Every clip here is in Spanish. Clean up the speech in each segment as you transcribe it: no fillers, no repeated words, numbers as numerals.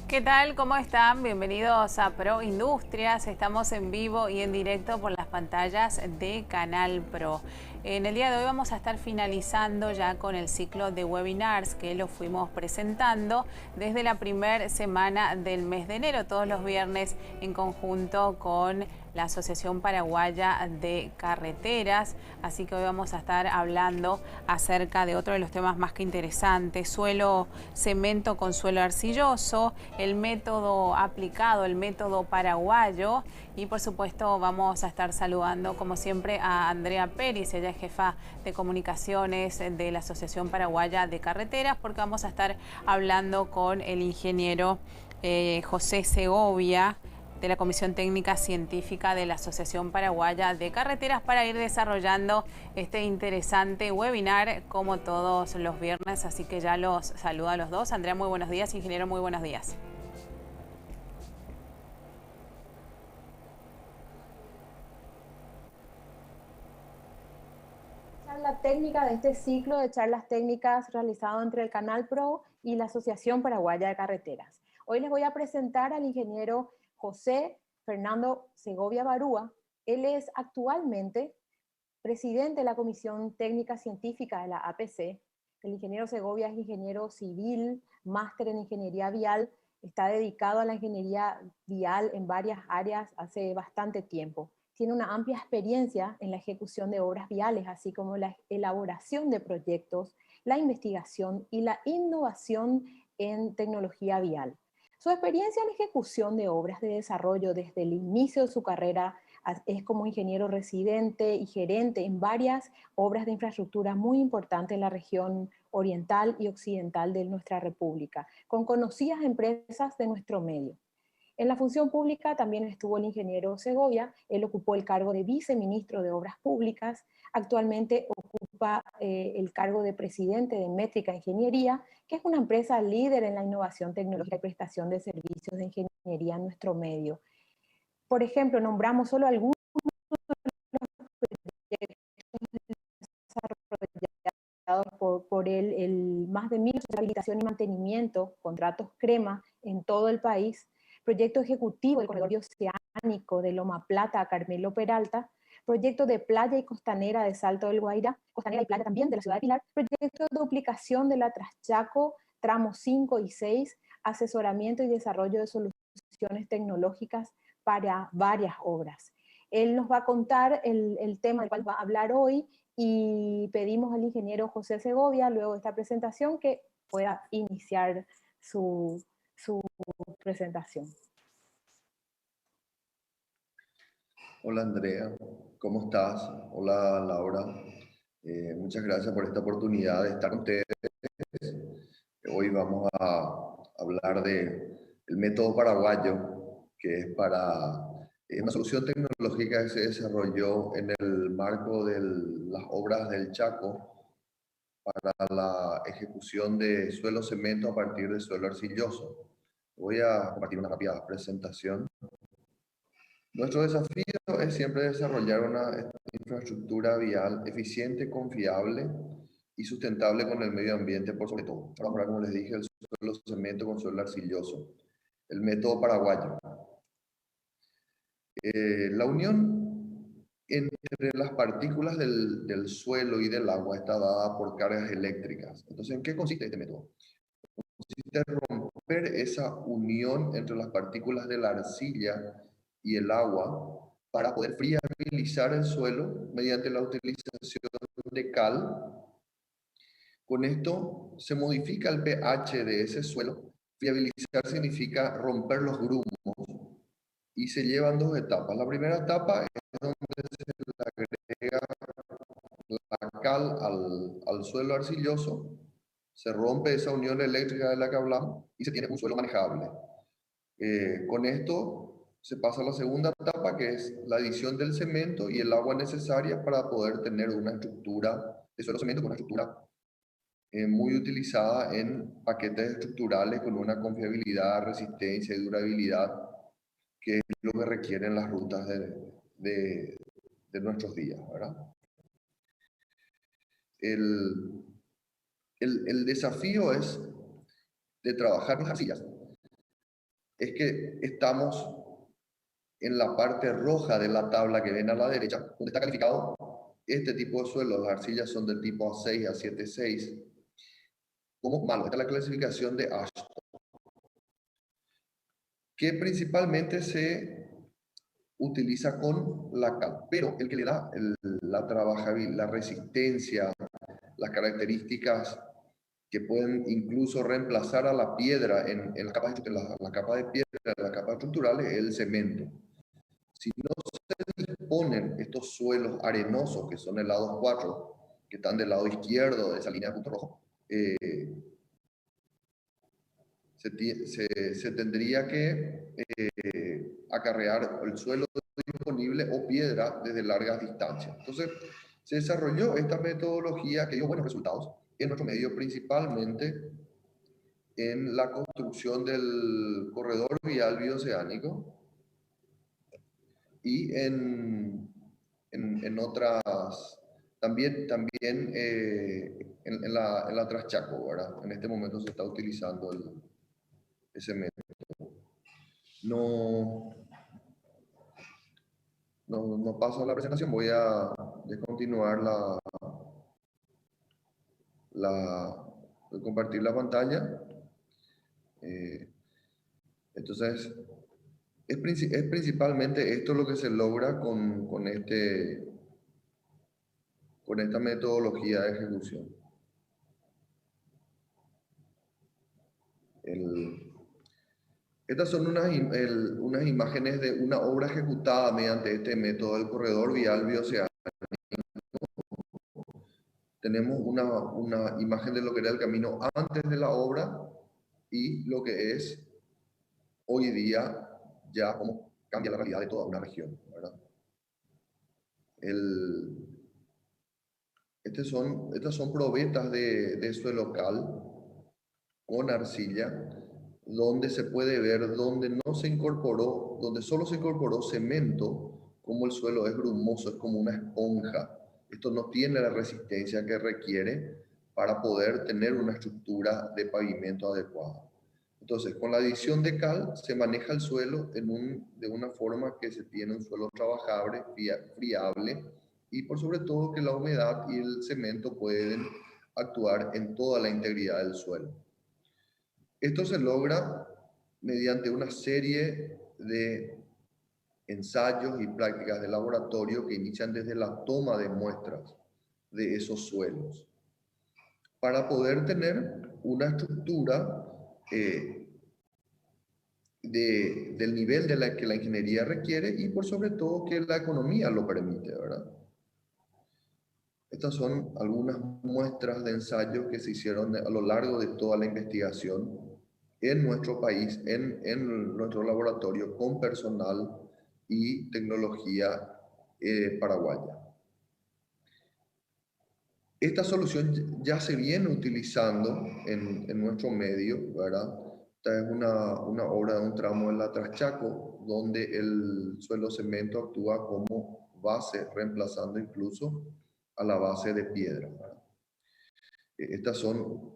¿Qué tal? ¿Cómo están? Bienvenidos a Pro Industrias. Estamos en vivo y en directo por las pantallas de Canal Pro. En el día de hoy vamos a estar finalizando ya con el ciclo de webinars que lo fuimos presentando desde la primera semana del mes de enero, todos los viernes en conjunto con la Asociación Paraguaya de Carreteras. Así que hoy vamos a estar hablando acerca de otro de los temas más que interesantes: suelo cemento con suelo arcilloso, el método aplicado, el método paraguayo. Y por supuesto vamos a estar saludando como siempre a Andrea Peris. Ella es jefa de comunicaciones de la Asociación Paraguaya de Carreteras, porque vamos a estar hablando con el ingeniero José Segovia, de la Comisión Técnica Científica de la Asociación Paraguaya de Carreteras, para ir desarrollando este interesante webinar como todos los viernes. Así que ya los saludo a los dos. Andrea, muy buenos días. Ingeniero, muy buenos días. Charla técnica de este ciclo de charlas técnicas realizado entre el Canal Pro y la Asociación Paraguaya de Carreteras. Hoy les voy a presentar al ingeniero José Fernando Segovia Barúa. Él es actualmente presidente de la Comisión Técnica Científica de la APC. El ingeniero Segovia es ingeniero civil, máster en ingeniería vial, está dedicado a la ingeniería vial en varias áreas hace bastante tiempo. Tiene una amplia experiencia en la ejecución de obras viales, así como la elaboración de proyectos, la investigación y la innovación en tecnología vial. Su experiencia en ejecución de obras de desarrollo desde el inicio de su carrera es como ingeniero residente y gerente en varias obras de infraestructura muy importantes en la región oriental y occidental de nuestra república, con conocidas empresas de nuestro medio. En la función pública también estuvo el ingeniero Segovia. Él ocupó el cargo de viceministro de Obras Públicas. Actualmente ocupa el cargo de presidente de Métrica Ingeniería, que es una empresa líder en la innovación tecnológica y prestación de servicios de ingeniería en nuestro medio. Por ejemplo, nombramos solo algunos por el más de 1.000 rehabilitación y mantenimiento, contratos crema en todo el país, proyecto ejecutivo del corredor bioceánico de Loma Plata a Carmelo Peralta, proyecto de playa y costanera de Salto del Guairá, costanera y playa también de la ciudad de Pilar, proyecto de duplicación de la Traschaco, tramos 5 y 6, asesoramiento y desarrollo de soluciones tecnológicas para varias obras. Él nos va a contar el tema del cual va a hablar hoy, y pedimos al ingeniero José Segovia, luego de esta presentación, que pueda iniciar su presentación. Hola Andrea, ¿cómo estás? Hola Laura, muchas gracias por esta oportunidad de estar con ustedes. Hoy vamos a hablar del método paraguayo, que es una solución tecnológica que se desarrolló en el marco de las obras del Chaco para la ejecución de suelo cemento a partir de suelo arcilloso. Voy a compartir una rápida presentación. Nuestro desafío es siempre desarrollar una infraestructura vial eficiente, confiable y sustentable con el medio ambiente por sobre todo. Ahora, como les dije, el suelo cemento con suelo arcilloso. El método paraguayo. La unión entre las partículas del suelo y del agua está dada por cargas eléctricas. Entonces, ¿en qué consiste este método? Consiste en romper esa unión entre las partículas de la arcilla y el agua para poder friabilizar el suelo mediante la utilización de cal. Con esto se modifica el pH de ese suelo. Friabilizar significa romper los grumos, y se llevan dos etapas. La primera etapa es donde se le agrega la cal al suelo arcilloso, se rompe esa unión eléctrica de la que hablamos y se tiene un suelo manejable. Con esto se pasa a la segunda etapa, que es la adición del cemento y el agua necesaria para poder tener una estructura de suelo cemento con una estructura muy utilizada en paquetes estructurales con una confiabilidad, resistencia y durabilidad, que es lo que requieren las rutas de nuestros días, ¿verdad? El, el desafío es de trabajar en las arcillas. es que estamos en la parte roja de la tabla que ven a la derecha, donde está calificado este tipo de suelos. Las arcillas son del tipo A6 a 7,6 como malo. Esta es la clasificación de Ashton, que principalmente se utiliza con la cal, pero el que le da la trabajabilidad, la resistencia, las características que pueden incluso reemplazar a la piedra en las capas de piedra, en las capas estructurales, es el cemento. Si no se disponen estos suelos arenosos, que son el lado 4, que están del lado izquierdo de esa línea de punto rojo, se tendría que acarrear el suelo disponible o piedra desde largas distancias. Entonces, se desarrolló esta metodología que dio buenos resultados en nuestro medio, principalmente en la construcción del corredor vial bioceánico y en otras, también en la Traschaco, ¿verdad? En este momento se está utilizando ese método. No paso a la presentación, voy a descontinuar compartir la pantalla. Entonces, es principalmente esto lo que se logra con esta metodología de ejecución. Estas son unas imágenes de una obra ejecutada mediante este método del corredor vial bioceánico. Tenemos una imagen de lo que era el camino antes de la obra y lo que es hoy día ya cómo cambia la realidad de toda una región, ¿verdad? Estas son probetas de suelo cal con arcilla, donde se puede ver donde no se incorporó, donde solo se incorporó cemento, como el suelo es brumoso, es como una esponja. Esto no tiene la resistencia que requiere para poder tener una estructura de pavimento adecuada. Entonces, con la adición de cal se maneja el suelo de una forma que se tiene un suelo trabajable, friable, y por sobre todo que la humedad y el cemento pueden actuar en toda la integridad del suelo. Esto se logra mediante una serie de ensayos y prácticas de laboratorio que inician desde la toma de muestras de esos suelos, para poder tener una estructura del nivel que la ingeniería requiere y por sobre todo que la economía lo permite, ¿verdad? Estas son algunas muestras de ensayos que se hicieron a lo largo de toda la investigación en nuestro país, en nuestro laboratorio, con personal y tecnología paraguaya. Esta solución ya se viene utilizando en nuestro medio, ¿verdad? Esta es una obra de un tramo en la Traschaco, donde el suelo cemento actúa como base, reemplazando incluso a la base de piedra, ¿verdad? Estas son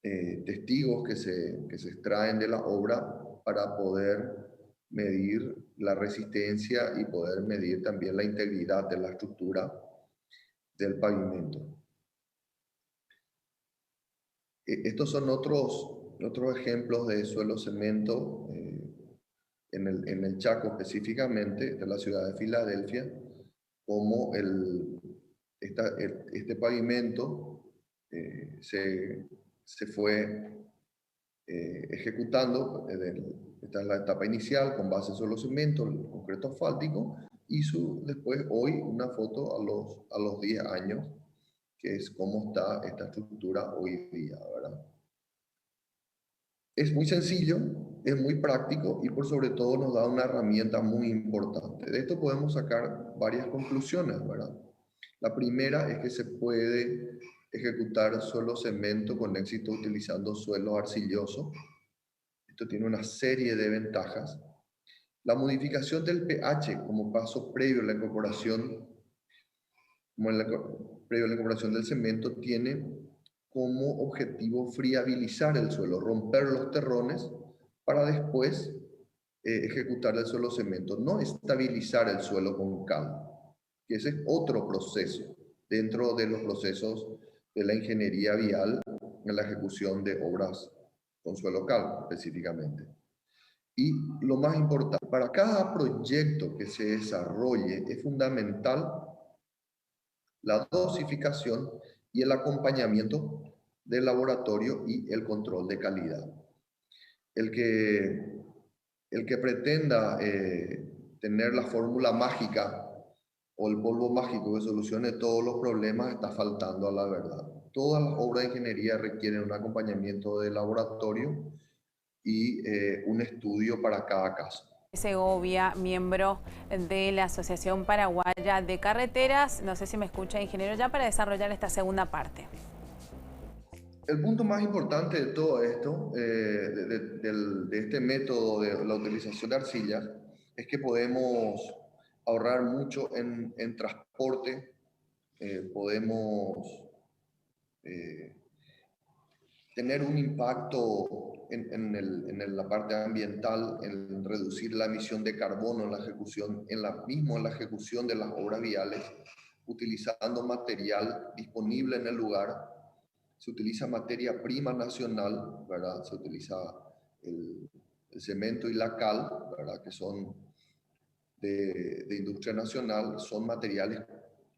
testigos que se extraen de la obra para poder medir la resistencia y poder medir también la integridad de la estructura del pavimento. Estos son otros ejemplos de suelo cemento en el Chaco específicamente, de la ciudad de Filadelfia, como este pavimento se fue ejecutando. Esta es la etapa inicial con base en suelo cemento, el concreto asfáltico, y después hoy una foto a los 10 años, que es cómo está esta estructura hoy día, ¿verdad? Es muy sencillo, es muy práctico y por sobre todo nos da una herramienta muy importante. De esto podemos sacar varias conclusiones, ¿verdad? La primera es que se puede ejecutar suelo cemento con éxito utilizando suelo arcilloso. Esto tiene una serie de ventajas. La modificación del pH como paso previo a la incorporación, del cemento, tiene como objetivo friabilizar el suelo, romper los terrones para después ejecutar el suelo cemento, no estabilizar el suelo con cal, que ese es otro proceso dentro de los procesos de la ingeniería vial en la ejecución de obras con suelo cal específicamente. Y lo más importante, para cada proyecto que se desarrolle es fundamental la dosificación y el acompañamiento del laboratorio y el control de calidad. El que pretenda tener la fórmula mágica o el polvo mágico que solucione todos los problemas está faltando a la verdad. Todas las obras de ingeniería requieren un acompañamiento de laboratorio y un estudio para cada caso. Segovia, miembro de la Asociación Paraguaya de Carreteras. No sé si me escucha, ingeniero, ya para desarrollar esta segunda parte. El punto más importante de todo esto, de este método de la utilización de arcillas, es que podemos ahorrar mucho en transporte, podemos tener un impacto en la parte ambiental, en reducir la emisión de carbono en la ejecución, en la ejecución de las obras viales, utilizando material disponible en el lugar. Se utiliza materia prima nacional, ¿verdad? Se utiliza el cemento y la cal, ¿verdad? Que son de industria nacional, son materiales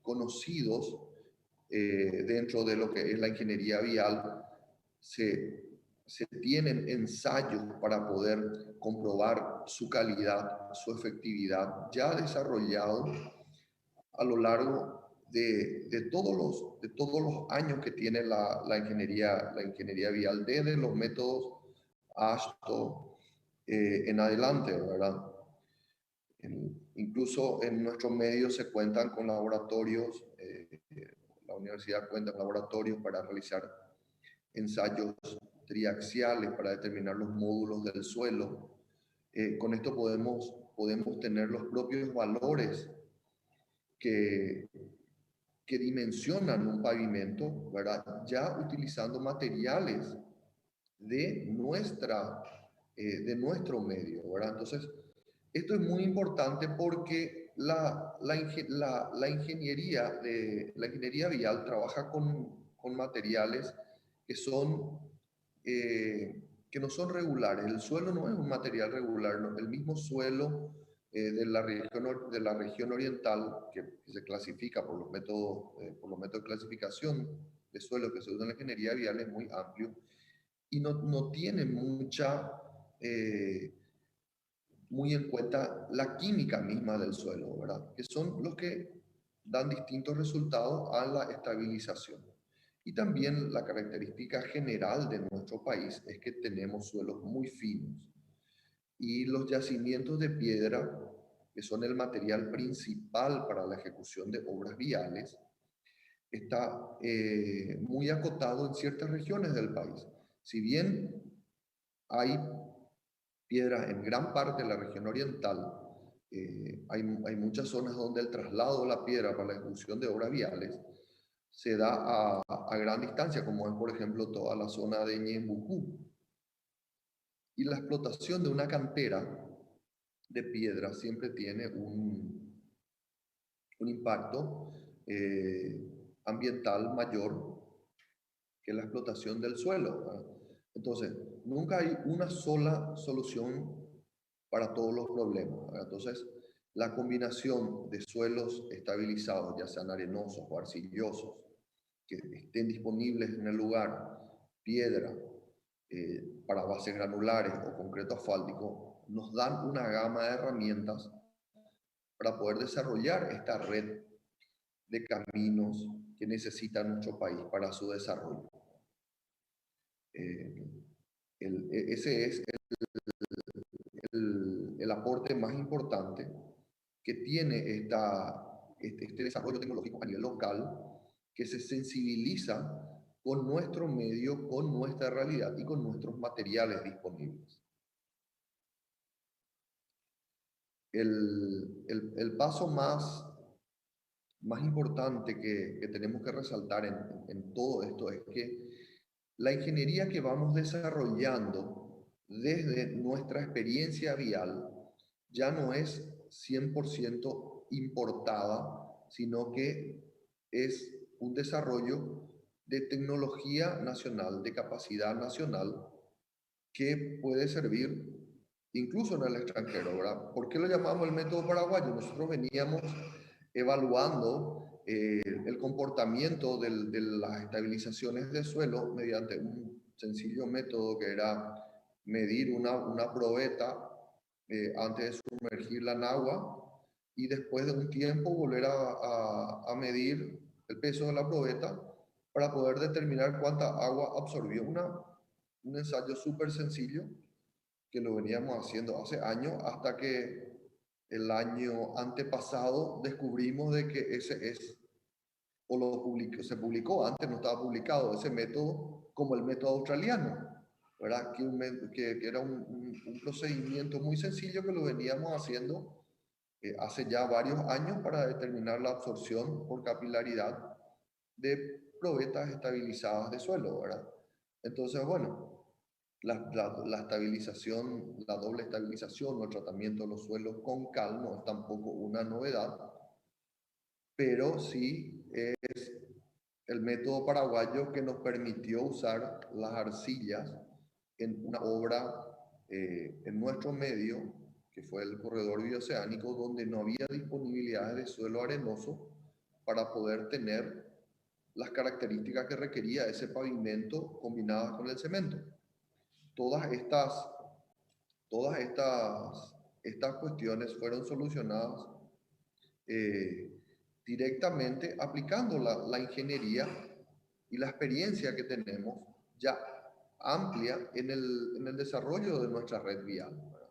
conocidos dentro de lo que es la ingeniería vial. Se tienen ensayos para poder comprobar su calidad, su efectividad, ya desarrollado a lo largo de todos los años que tiene la ingeniería vial, desde los métodos hasta en adelante, ¿verdad? Incluso en nuestros medios se cuentan con laboratorios, la universidad cuenta con laboratorios para realizar ensayos triaxiales para determinar los módulos del suelo. Con esto podemos tener los propios valores que dimensionan un pavimento, ¿verdad? Ya utilizando materiales de nuestro medio, ¿verdad? Entonces, esto es muy importante porque la ingeniería vial trabaja con materiales que que no son regulares. El suelo no es un material regular, ¿no? El mismo suelo de la región oriental, que se clasifica por los métodos de clasificación de suelo que se usa en la ingeniería vial, es muy amplio y no tiene muy en cuenta la química misma del suelo, ¿verdad? Que son los que dan distintos resultados a la estabilización. Y también la característica general de nuestro país es que tenemos suelos muy finos. Y los yacimientos de piedra, que son el material principal para la ejecución de obras viales, está muy acotado en ciertas regiones del país. Si bien hay piedra en gran parte de la región oriental, hay muchas zonas donde el traslado de la piedra para la ejecución de obras viales se da a gran distancia, como es por ejemplo toda la zona de Ñembucú. Y la explotación de una cantera de piedra siempre tiene un impacto ambiental mayor que la explotación del suelo, ¿verdad? Entonces, nunca hay una sola solución para todos los problemas, ¿verdad? Entonces, la combinación de suelos estabilizados, ya sean arenosos o arcillosos, que estén disponibles en el lugar, piedra, para bases granulares o concreto asfáltico, nos dan una gama de herramientas para poder desarrollar esta red de caminos que necesita nuestro país para su desarrollo. Ese es el aporte más importante que tiene este desarrollo tecnológico a nivel local, que se sensibiliza con nuestro medio, con nuestra realidad y con nuestros materiales disponibles. El paso más importante que tenemos que resaltar en todo esto es que la ingeniería que vamos desarrollando desde nuestra experiencia vial ya no es 100% importada, sino que es un desarrollo de tecnología nacional, de capacidad nacional, que puede servir incluso en el extranjero, ¿verdad? ¿Por qué lo llamamos el método paraguayo? Nosotros veníamos evaluando el comportamiento de las estabilizaciones de suelo mediante un sencillo método que era medir una probeta antes de sumergirla en agua y después de un tiempo volver a medir el peso de la probeta para poder determinar cuánta agua absorbió. Un ensayo súper sencillo que lo veníamos haciendo hace años hasta que el año antepasado descubrimos de que ese es, o lo publicó, se publicó, antes no estaba publicado, ese método como el método australiano, ¿verdad? Que era un procedimiento muy sencillo que lo veníamos haciendo hace ya varios años para determinar la absorción por capilaridad de probetas estabilizadas de suelo, ¿verdad? Entonces, bueno, la estabilización, la doble estabilización o el tratamiento de los suelos con cal no es tampoco una novedad, pero sí es el método paraguayo que nos permitió usar las arcillas en una obra en nuestro medio, que fue el corredor bioceánico, donde no había disponibilidad de suelo arenoso para poder tener las características que requería ese pavimento combinadas con el cemento. Todas estas, estas cuestiones fueron solucionadas eh, directamente aplicando la ingeniería y la experiencia que tenemos ya amplia en el desarrollo de nuestra red vial, ¿verdad?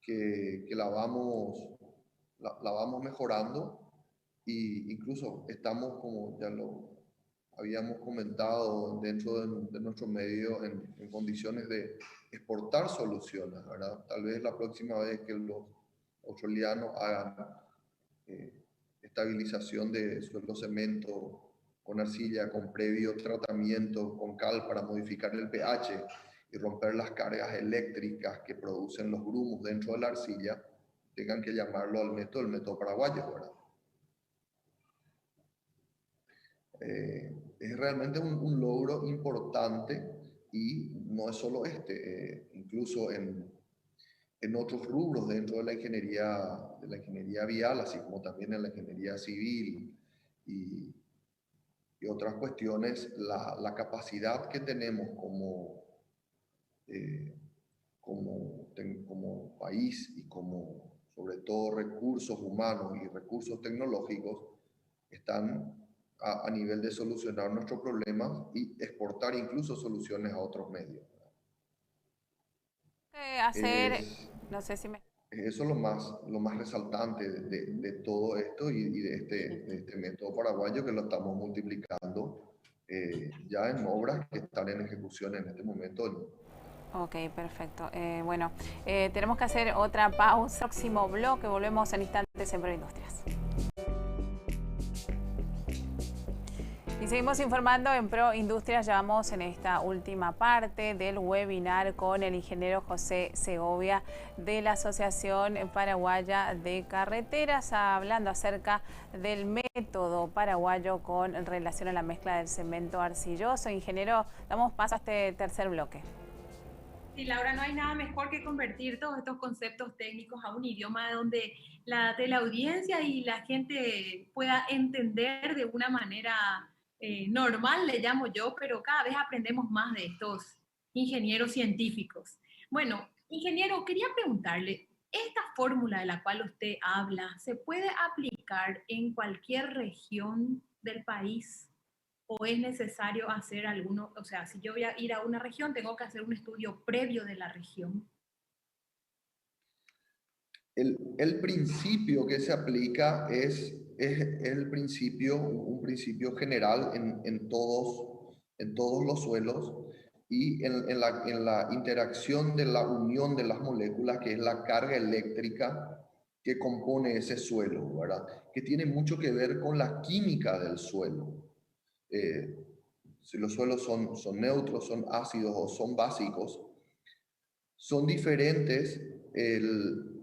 Que la vamos mejorando e incluso estamos, como ya lo habíamos comentado, dentro de nuestro medio en condiciones de exportar soluciones, ¿verdad? Tal vez la próxima vez que los australianos hagan eh, estabilización de suelo cemento con arcilla, con previo tratamiento con cal para modificar el pH y romper las cargas eléctricas que producen los grumos dentro de la arcilla, tengan que llamarlo al método, el método paraguayo, ¿verdad? Es realmente un logro importante y no es solo incluso en otros rubros dentro de la ingeniería vial, así como también en la ingeniería civil y, y otras cuestiones, la capacidad que tenemos eh, como país y como sobre todo recursos humanos y recursos tecnológicos están a nivel de solucionar nuestros problemas y exportar incluso soluciones a otros medios. Hacer, Es, no sé si me... Eso es lo más resaltante de todo esto y de este método paraguayo que lo estamos multiplicando ya en obras que están en ejecución en este momento. Ok, perfecto. Bueno, tenemos que hacer otra pausa. Próximo bloque, volvemos en instantes en Proindustrias. Y seguimos informando en Proindustrias. Ya vamos en esta última parte del webinar con el ingeniero José Segovia de la Asociación Paraguaya de Carreteras, hablando acerca del método paraguayo con relación a la mezcla del cemento arcilloso. Ingeniero, damos paso a este tercer bloque. Sí, Laura, no hay nada mejor que convertir todos estos conceptos técnicos a un idioma donde la teleaudiencia y la gente pueda entender de una manera normal, le llamo yo, pero cada vez aprendemos más de estos ingenieros científicos. Bueno, ingeniero, quería preguntarle, ¿esta fórmula de la cual usted habla se puede aplicar en cualquier región del país? ¿O es necesario hacer alguno, o sea, si yo voy a ir a una región, tengo que hacer un estudio previo de la región? El principio que se aplica es el principio, un principio general en todos los suelos y en la interacción de la unión de las moléculas, que es la carga eléctrica que compone ese suelo, ¿verdad? Que tiene mucho que ver con la química del suelo. Si los suelos son neutros, son ácidos o son básicos, son diferentes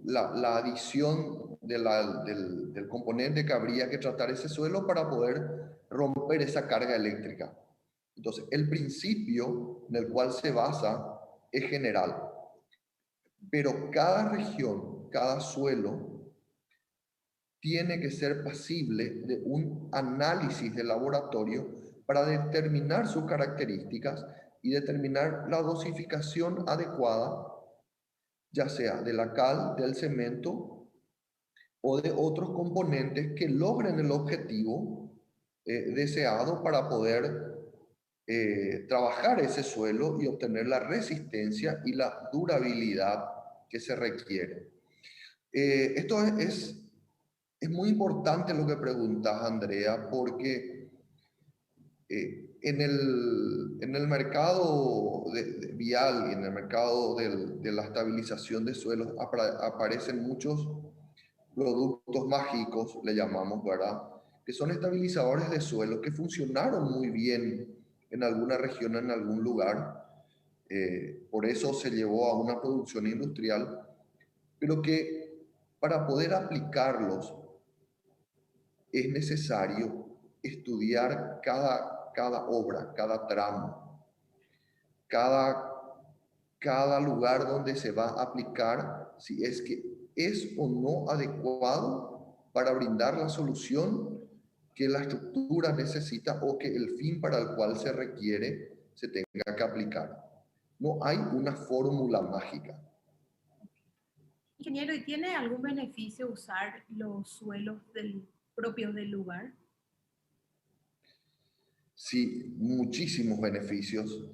la adición del componente que habría que tratar ese suelo para poder romper esa carga eléctrica. Entonces, el principio en el cual se basa es general, pero cada región, cada suelo, tiene que ser pasible de un análisis de laboratorio para determinar sus características y determinar la dosificación adecuada, ya sea de la cal, del cemento o de otros componentes que logren el objetivo deseado para poder trabajar ese suelo y obtener la resistencia y la durabilidad que se requiere. Esto es muy importante lo que preguntas, Andrea, porque en el mercado vial y en el mercado de la estabilización de suelos aparecen muchos productos mágicos, le llamamos, ¿verdad? Que son estabilizadores de suelo que funcionaron muy bien en alguna región, en algún lugar. Por eso se llevó a una producción industrial, pero que para poder aplicarlos es necesario estudiar cada obra, cada tramo, cada lugar donde se va a aplicar, si es que es o no adecuado para brindar la solución que la estructura necesita o que el fin para el cual se requiere se tenga que aplicar. No hay una fórmula mágica. Ingeniero, ¿y tiene algún beneficio usar los suelos propios del lugar? Sí, muchísimos beneficios,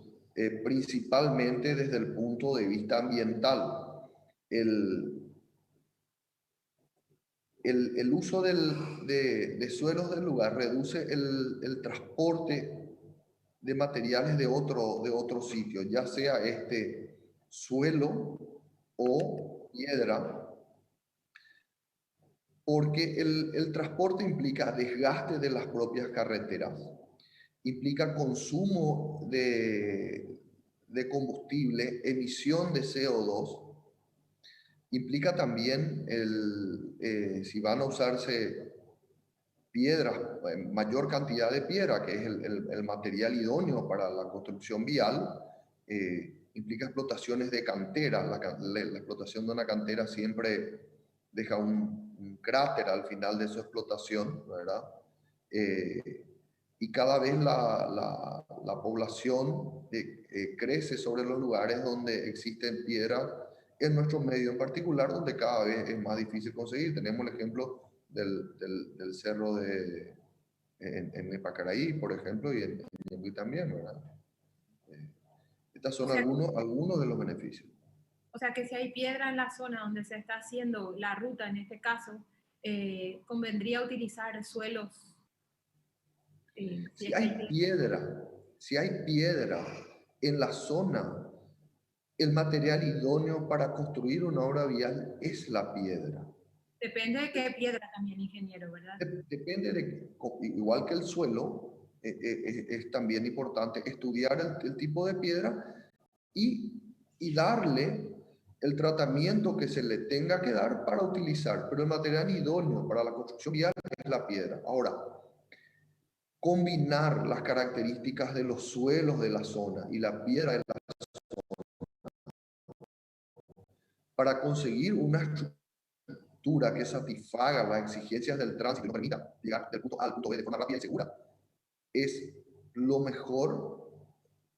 principalmente desde el punto de vista ambiental. El uso de suelos del lugar reduce el transporte de materiales de otro sitio, ya sea este suelo o piedra, porque el transporte implica desgaste de las propias carreteras, implica consumo de combustible, emisión de CO2, implica también si van a usarse piedras, mayor cantidad de piedra, que es el material idóneo para la construcción vial, implica explotaciones de cantera. La explotación de una cantera siempre deja un cráter al final de su explotación, ¿verdad? Y cada vez la población crece sobre los lugares donde existen piedras, en nuestro medio en particular, donde cada vez es más difícil conseguir. Tenemos el ejemplo del cerro en Epacaraí, por ejemplo, y en Ñemby también, ¿verdad? Estos son algunos de los beneficios. O sea que si hay piedra en la zona donde se está haciendo la ruta, en este caso, convendría utilizar suelos. Si hay piedra en la zona, el material idóneo para construir una obra vial es la piedra. Depende de qué piedra también, ingeniero, ¿verdad? Depende igual que el suelo, es también importante estudiar el tipo de piedra y darle el tratamiento que se le tenga que dar para utilizar. Pero el material idóneo para la construcción vial es la piedra. Ahora, combinar las características de los suelos de la zona y la piedra de la para conseguir una estructura que satisfaga las exigencias del tránsito y nos permita llegar del punto A al punto B de forma rápida y segura, es lo mejor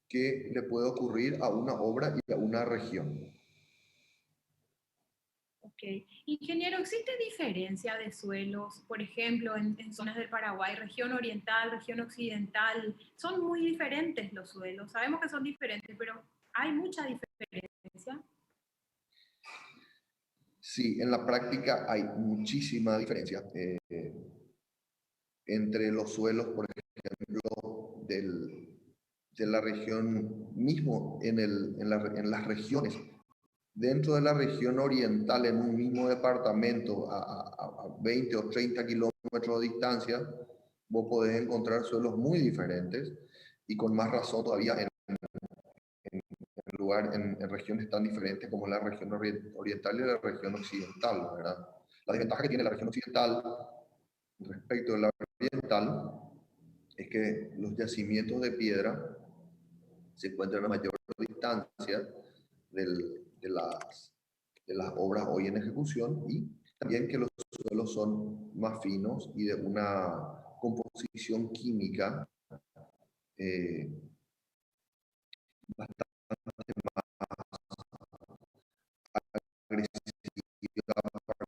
que le puede ocurrir a una obra y a una región. Ok. Ingeniero, ¿existe diferencia de suelos? Por ejemplo, en zonas del Paraguay, región oriental, región occidental, son muy diferentes los suelos. Sabemos que son diferentes, pero ¿hay mucha diferencia? Sí, en la práctica hay muchísima diferencia entre los suelos, por ejemplo, de la región mismo, en las regiones. Dentro de la región oriental, en un mismo departamento, a 20 o 30 kilómetros de distancia, vos podés encontrar suelos muy diferentes y con más razón todavía en lugar, en regiones tan diferentes como la región oriental y la región occidental, ¿verdad? La desventaja que tiene la región occidental respecto de la oriental es que los yacimientos de piedra se encuentran a mayor distancia de las obras hoy en ejecución, y también que los suelos son más finos y de una composición química bastante agresiva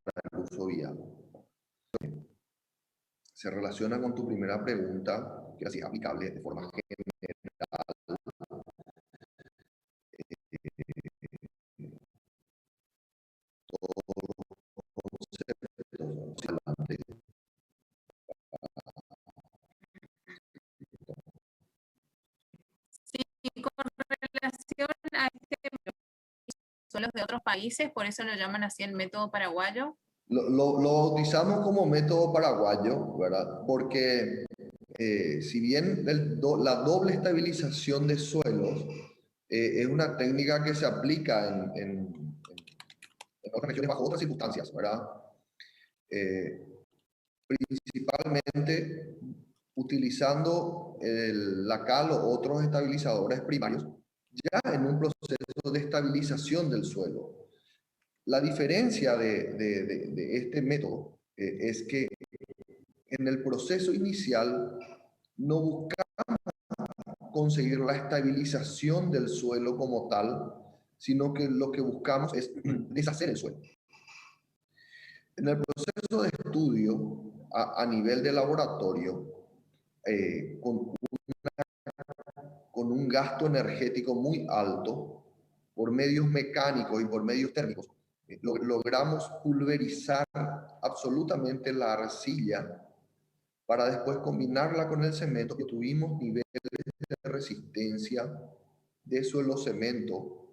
para el uso vial. Se relaciona con tu primera pregunta, que era si es aplicable de forma general. Todos los conceptos adelante. Sí, con relación a este, son los de otros países, por eso lo llaman así el método paraguayo. Lo bautizamos como método paraguayo, ¿verdad? Porque si bien la doble estabilización de suelos es una técnica que se aplica en otras regiones bajo otras circunstancias, ¿verdad? Principalmente utilizando la cal o otros estabilizadores primarios, ya en un proceso de estabilización del suelo. La diferencia de este método es que en el proceso inicial no buscamos conseguir la estabilización del suelo como tal, sino que lo que buscamos es deshacer el suelo. En el proceso de estudio a nivel de laboratorio, con un gasto energético muy alto, por medios mecánicos y por medios térmicos, logramos pulverizar absolutamente la arcilla para después combinarla con el cemento, que tuvimos niveles de resistencia de suelo cemento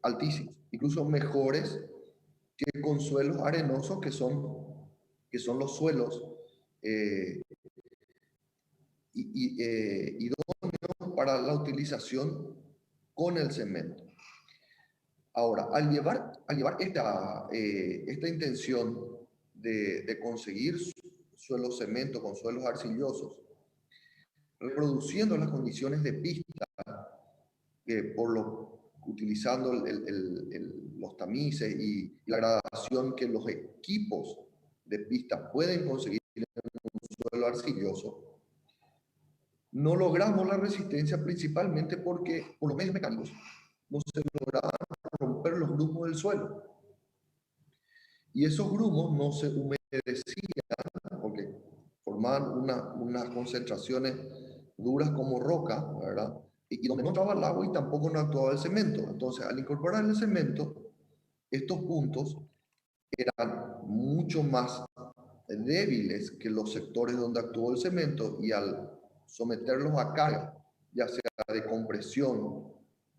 altísimos, incluso mejores que con suelos arenosos, que son los suelos idóneos para la utilización con el cemento. Ahora, al llevar esta intención de conseguir suelos cemento con suelos arcillosos, reproduciendo las condiciones de pista, utilizando los tamices y la gradación que los equipos de pista pueden conseguir en un suelo arcilloso, no logramos la resistencia principalmente porque por los medios mecánicos no se lograban romper los grumos del suelo. Y esos grumos no se humedecían porque formaban unas concentraciones duras como roca, ¿verdad? Y donde no entraba el agua y tampoco no actuaba el cemento. Entonces, al incorporar el cemento, estos puntos eran mucho más débiles que los sectores donde actuó el cemento, y al someterlos a carga, ya sea de compresión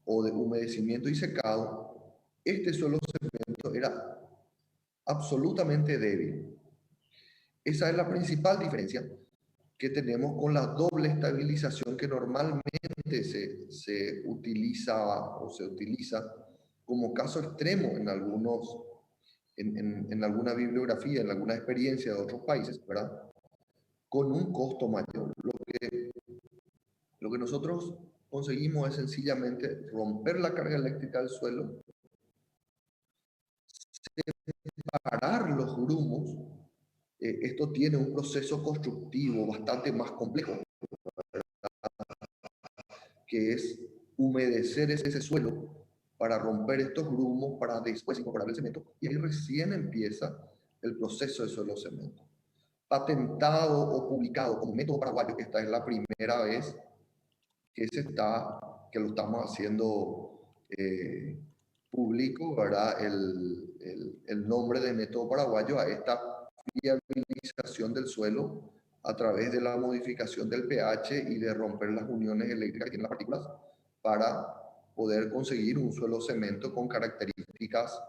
o de humedecimiento y secado, este suelo cemento era absolutamente débil. Esa es la principal diferencia que tenemos con la doble estabilización que normalmente se utiliza como caso extremo en alguna bibliografía, en alguna experiencia de otros países, ¿verdad? Con un costo mayor. Lo que nosotros conseguimos es sencillamente romper la carga eléctrica del suelo, separar los grumos. Esto tiene un proceso constructivo bastante más complejo, que es humedecer ese suelo para romper estos grumos, para después incorporar el cemento, y ahí recién empieza el proceso de suelo cemento. Patentado o publicado como método paraguayo, esta es la primera vez que lo estamos haciendo público, ¿verdad? El nombre de método paraguayo a esta viabilización del suelo a través de la modificación del pH y de romper las uniones eléctricas que tienen las partículas para poder conseguir un suelo cemento con características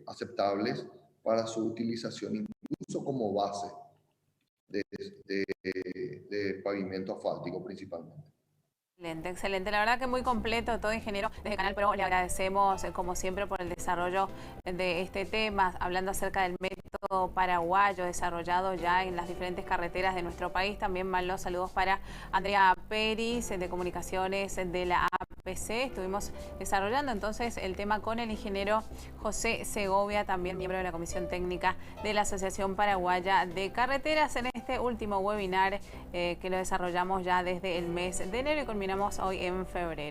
aceptables para su utilización incluso como base de pavimento asfáltico principalmente. Excelente, excelente. La verdad que muy completo todo, ingeniero. Desde Canal Pro le agradecemos, como siempre, por el desarrollo de este tema, hablando acerca del método paraguayo desarrollado ya en las diferentes carreteras de nuestro país. También van los saludos para Andrea Peris, de Comunicaciones de la APC. Estuvimos desarrollando entonces el tema con el ingeniero José Segovia, también miembro de la Comisión Técnica de la Asociación Paraguaya de Carreteras, en este último webinar que lo desarrollamos ya desde el mes de enero y culminamos hoy en febrero.